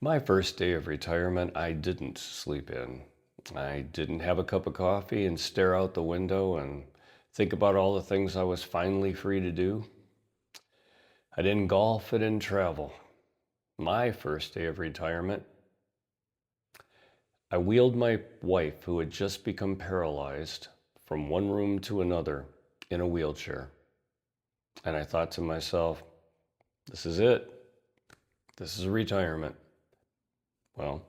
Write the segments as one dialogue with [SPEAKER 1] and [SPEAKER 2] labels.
[SPEAKER 1] My first day of retirement, I didn't sleep in. I didn't have a cup of coffee and stare out the window and think about all the things I was finally free to do. I didn't golf, I didn't travel. My first day of retirement, I wheeled my wife, who had just become paralyzed, from one room to another in a wheelchair. And I thought to myself, this is it. This is retirement. Well,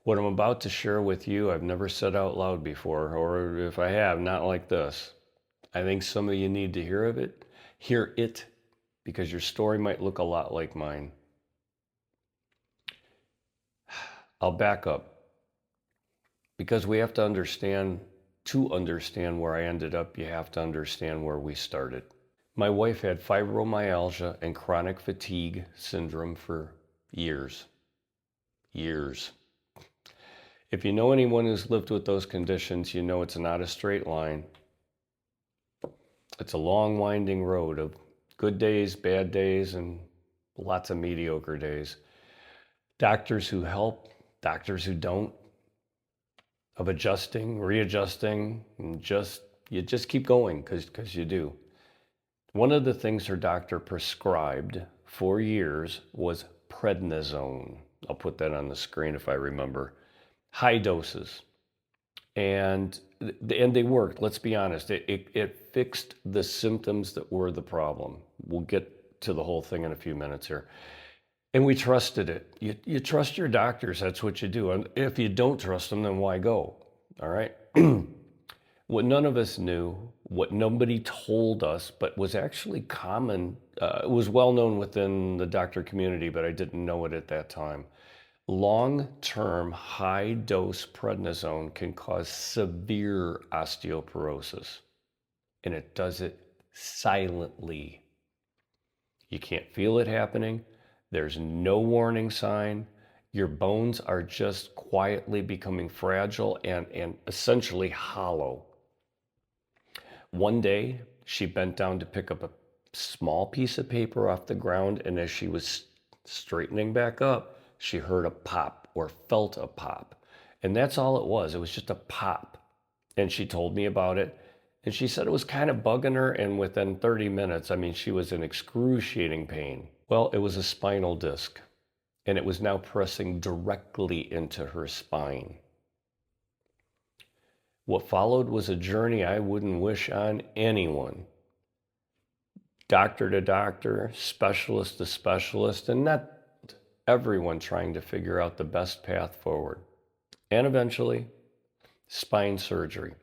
[SPEAKER 1] what I'm about to share with you, I've never said out loud before, or if I have, not like this. I think some of you need to hear it, because your story might look a lot like mine. I'll back up, because we have to understand where I ended up, you have to understand where we started. My wife had fibromyalgia and chronic fatigue syndrome for years. If you know anyone who's lived with those conditions, you know it's not a straight line. It's a long, winding road of good days, bad days, and lots of mediocre days. Doctors who help, doctors who don't, of adjusting, readjusting, and you just keep going because you do. One of the things her doctor prescribed for years was prednisone. I'll put that on the screen if I remember. High doses. And they worked, let's be honest. It fixed the symptoms that were the problem. We'll get to the whole thing in a few minutes here. And we trusted it. You trust your doctors, that's what you do. And if you don't trust them, then why go? All right? What none of us knew, what nobody told us, but was actually common, it was well known within the doctor community, but I didn't know it at that time. Long-term high-dose prednisone can cause severe osteoporosis, and it does it silently. You can't feel it happening. There's no warning sign. Your bones are just quietly becoming fragile and essentially hollow. One day, she bent down to pick up a small piece of paper off the ground, and as she was straightening back up, she heard a pop or felt a pop. And that's all it was. It was just a pop. And she told me about it. And she said it was kind of bugging her. And within 30 minutes, she was in excruciating pain. Well, it was a spinal disc. And it was now pressing directly into her spine. What followed was a journey I wouldn't wish on anyone. Doctor to doctor, specialist to specialist, and not everyone trying to figure out the best path forward. And eventually, spine surgery.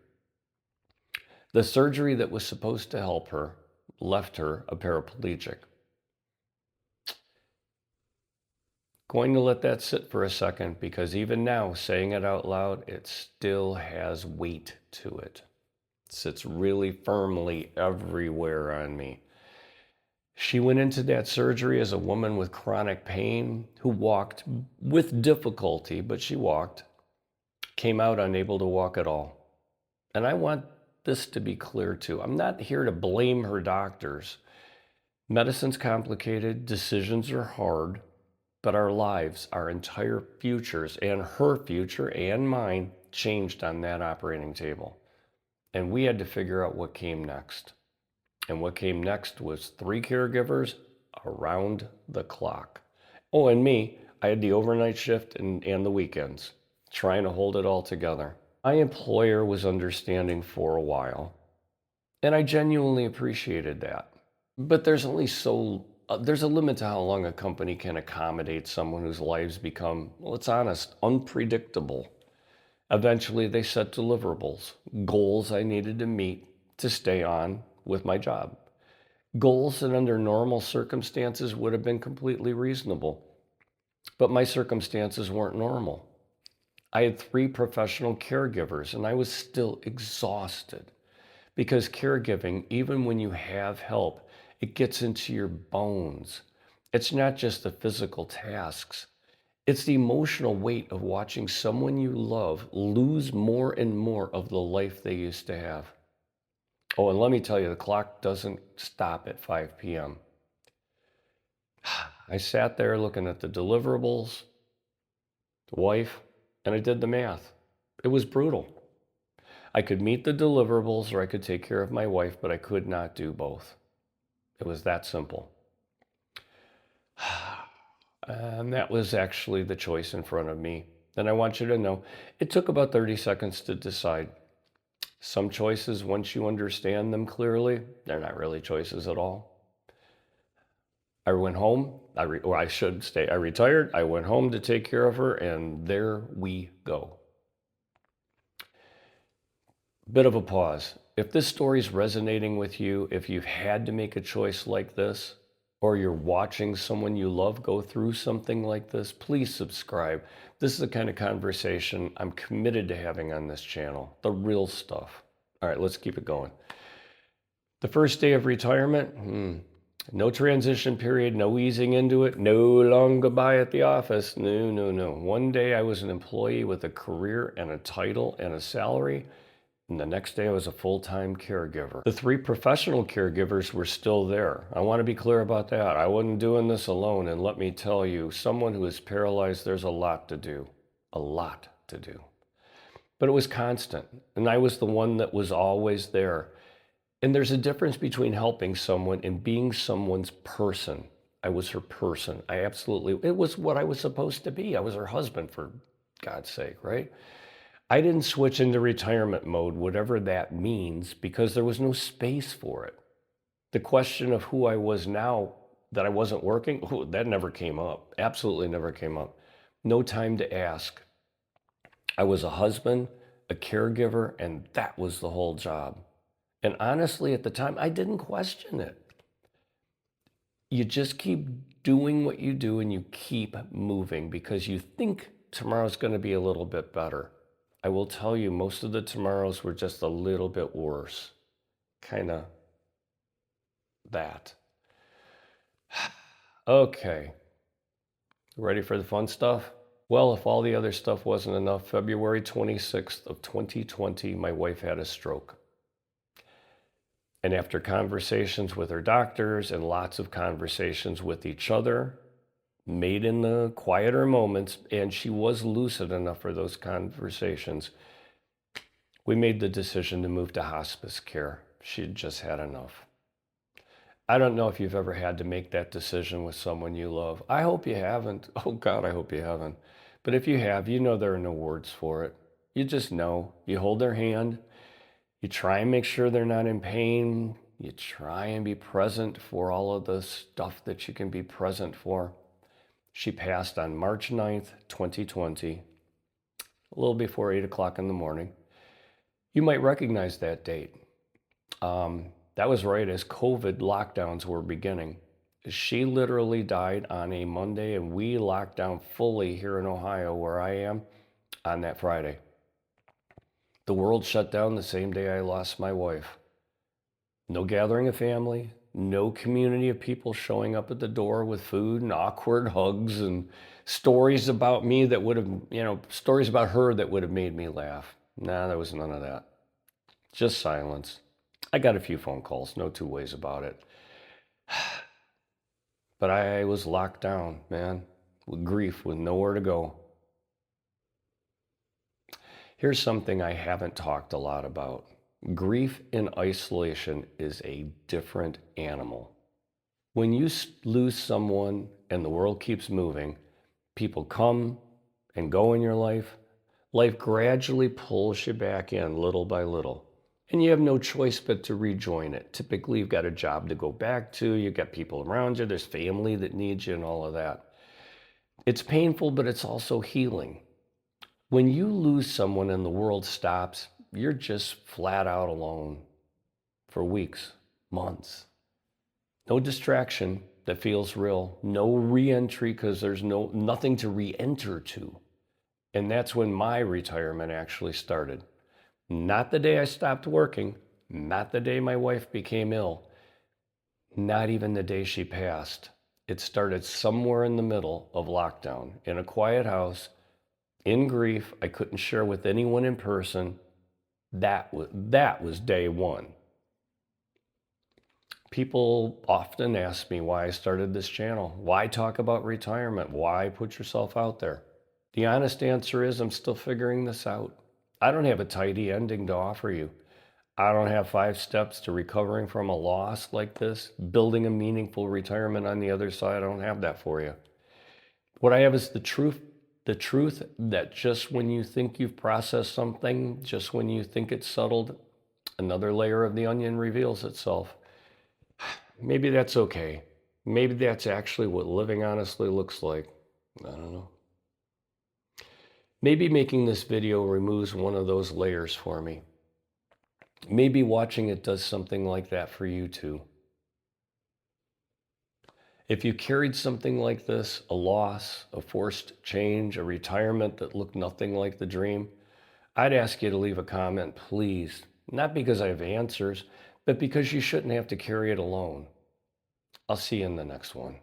[SPEAKER 1] The surgery that was supposed to help her left her a paraplegic. Going to let that sit for a second, because even now, saying it out loud, it still has weight to it. It sits really firmly everywhere on me. She went into that surgery as a woman with chronic pain who walked with difficulty, but she walked, came out unable to walk at all. And I want this to be clear too. I'm not here to blame her doctors. Medicine's complicated, decisions are hard, but our lives, our entire futures, and her future and mine changed on that operating table. And we had to figure out what came next. And what came next was 3 caregivers around the clock. Oh, and me, I had the overnight shift and the weekends, trying to hold it all together. My employer was understanding for a while, and I genuinely appreciated that. But there's a limit to how long a company can accommodate someone whose lives become, let's be honest, unpredictable. Eventually, they set deliverables, goals I needed to meet to stay on with my job. Goals that under normal circumstances would have been completely reasonable. But my circumstances weren't normal. I had 3 professional caregivers, and I was still exhausted. Because caregiving, even when you have help, it gets into your bones. It's not just the physical tasks. It's the emotional weight of watching someone you love lose more and more of the life they used to have. Oh, and let me tell you, the clock doesn't stop at 5 p.m. I sat there looking at the deliverables, wife, and I did the math. It was brutal. I could meet the deliverables or I could take care of my wife, but I could not do both. It was that simple. And that was actually the choice in front of me. And I want you to know, it took about 30 seconds to decide. Some choices, once you understand them clearly, they're not really choices at all. I went home, I retired, I went home to take care of her, and there we go. Bit of a pause. If this story's resonating with you, if you've had to make a choice like this, or you're watching someone you love go through something like this, please subscribe. This is the kind of conversation I'm committed to having on this channel, the real stuff. All right, let's keep it going. The first day of retirement, no transition period, no easing into it, no long goodbye at the office. No, no, no. One day I was an employee with a career and a title and a salary. And the next day I was a full-time caregiver. The 3 professional caregivers were still there. I want to be clear about that. I wasn't doing this alone. And let me tell you, someone who is paralyzed, there's a lot to do. A lot to do. But it was constant. And I was the one that was always there. And there's a difference between helping someone and being someone's person. I was her person. It was what I was supposed to be. I was her husband, for God's sake, right? I didn't switch into retirement mode, whatever that means, because there was no space for it. The question of who I was now that I wasn't working, that never came up. Absolutely never came up. No time to ask. I was a husband, a caregiver, and that was the whole job. And honestly, at the time, I didn't question it. You just keep doing what you do and you keep moving because you think tomorrow's going to be a little bit better. I will tell you, most of the tomorrows were just a little bit worse. Kind of that. Okay. Ready for the fun stuff? Well, if all the other stuff wasn't enough, February 26th of 2020, my wife had a stroke. And after conversations with her doctors and lots of conversations with each other, made in the quieter moments, and she was lucid enough for those conversations, we made the decision to move to hospice care. She had just had enough. I don't know if you've ever had to make that decision with someone you love. I hope you haven't. Oh God, I hope you haven't. But if you have, you know there are no words for it. You just know. You hold their hand. You try and make sure they're not in pain. You try and be present for all of the stuff that you can be present for. She passed on March 9th, 2020, a little before 8 o'clock in the morning. You might recognize that date. That was right as COVID lockdowns were beginning. She literally died on a Monday, and we locked down fully here in Ohio, where I am, on that Friday. The world shut down the same day I lost my wife. No gathering of family, no community of people showing up at the door with food and awkward hugs and stories about me that would have, stories about her that would have made me laugh. Nah, there was none of that. Just silence. I got a few phone calls, no two ways about it. But I was locked down, man, with grief, with nowhere to go. Here's something I haven't talked a lot about. Grief in isolation is a different animal. When you lose someone and the world keeps moving, people come and go in your life. Life gradually pulls you back in little by little. And you have no choice but to rejoin it. Typically, you've got a job to go back to. You've got people around you. There's family that needs you and all of that. It's painful, but it's also healing. When you lose someone and the world stops, you're just flat out alone for weeks, months. No distraction that feels real. No re-entry because there's nothing to re-enter to. And that's when my retirement actually started. Not the day I stopped working, not the day my wife became ill, not even the day she passed. It started somewhere in the middle of lockdown, in a quiet house, in grief. I couldn't share with anyone in person. That was day one. People often ask me why I started this channel. Why talk about retirement? Why put yourself out there? The honest answer is I'm still figuring this out. I don't have a tidy ending to offer you. I don't have 5 steps to recovering from a loss like this, building a meaningful retirement on the other side. I don't have that for you. What I have is the truth that just when you think you've processed something, just when you think it's settled, another layer of the onion reveals itself. Maybe that's okay. Maybe that's actually what living honestly looks like. I don't know. Maybe making this video removes one of those layers for me. Maybe watching it does something like that for you too. If you carried something like this, a loss, a forced change, a retirement that looked nothing like the dream, I'd ask you to leave a comment, please. Not because I have answers, but because you shouldn't have to carry it alone. I'll see you in the next one.